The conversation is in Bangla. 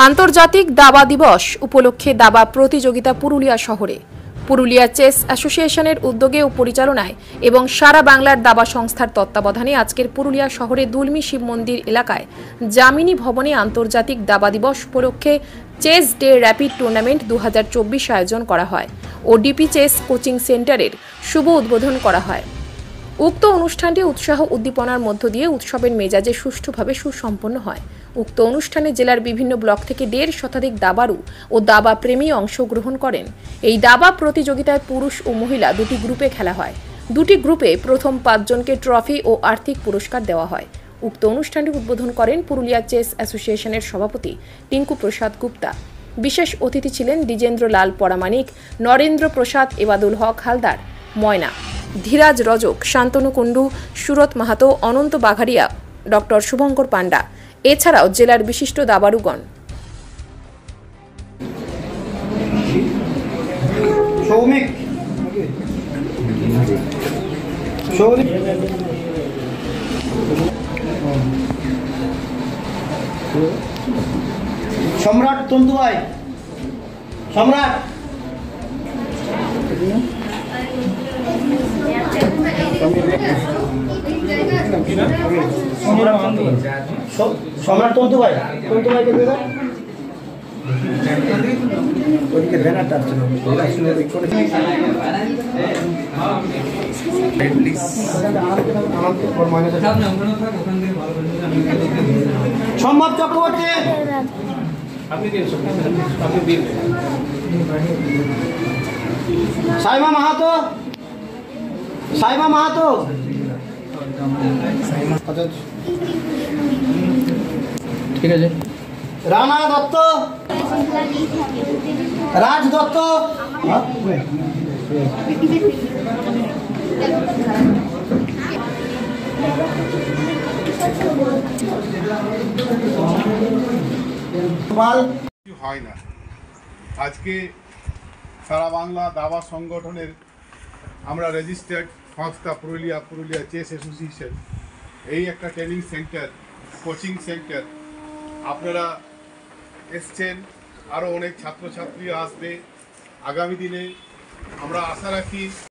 আন্তর্জাতিক দাবা দিবস উপলক্ষে দাবা প্রতিযোগিতা পুরুলিয়া শহরে পুরুলিয়া চেস অ্যাসোসিয়েশনের উদ্যোগে ও পরিচালনায় এবং সারা বাংলার দাবা সংস্থার তত্ত্বাবধানে আজকের পুরুলিয়া শহরে দুলমি শিব মন্দির এলাকায় যামিনী ভবনে আন্তর্জাতিক দাবা দিবস উপলক্ষে চেস ডে র্যাপিড টুর্নামেন্ট 2024 আয়োজন করা হয় ও ডিপি চেস কোচিং সেন্টারের শুভ উদ্বোধন করা হয়। উক্ত অনুষ্ঠানটি উৎসাহ উদ্দীপনার মধ্য দিয়ে উৎসবের মেজাজে সুষ্ঠুভাবে সুসম্পন্ন হয়। উক্ত অনুষ্ঠানে জেলার বিভিন্ন ব্লক থেকে 1.5 শতাধিক দাবাড়ু ও দাবা প্রেমী অংশগ্রহণ করেন। এই দাবা প্রতিযোগিতায় পুরুষ ও মহিলা দুটি গ্রুপে খেলা হয়। দুটি গ্রুপে প্রথম 5 জনকে ট্রফি ও আর্থিক পুরস্কার দেওয়া হয়। উক্ত অনুষ্ঠানটি উদ্বোধন করেন পুরুলিয়া চেস অ্যাসোসিয়েশনের সভাপতি টিঙ্কু প্রসাদ গুপ্তা। বিশেষ অতিথি ছিলেন দ্বিজেন্দ্র লাল পরামানিক, নরেন্দ্র প্রসাদ, এবাদুল হক হালদার, ময়না, ধীরাজ রজক, শান্তনু কুণ্ডু, সুরত মাহাতো, অনন্ত বাঘারিয়া, ডক্টর শুভঙ্কর পান্ডা, এছাড়াও জেলার বিশিষ্ট দাবাড়ুগণ। সম্রাট তন্তু ভাই, সম্রাট সম্রাট তন্তু ভাই, তন্তু ভাইকে দিয়ে দাও। ওদিকে ব্যানারটা ছিল সম্ভব চক্রবর্তী, সাইমা মাহাতো, সাইমা মাহাতো, ঠিক আছে, রানা দত্ত, রাজ দত্ত, হয় না। আজকে সারা বাংলা দাবা সংগঠনের আমরা রেজিস্টার্ড সংস্থা পুরুলিয়া চেস অ্যাসোসিয়েশন এই একটা ট্রেনিং সেন্টার, কোচিং সেন্টার আপনারা এসছেন, আরও অনেক ছাত্রছাত্রী আসবে আগামী দিনে। আমরা আশা রাখি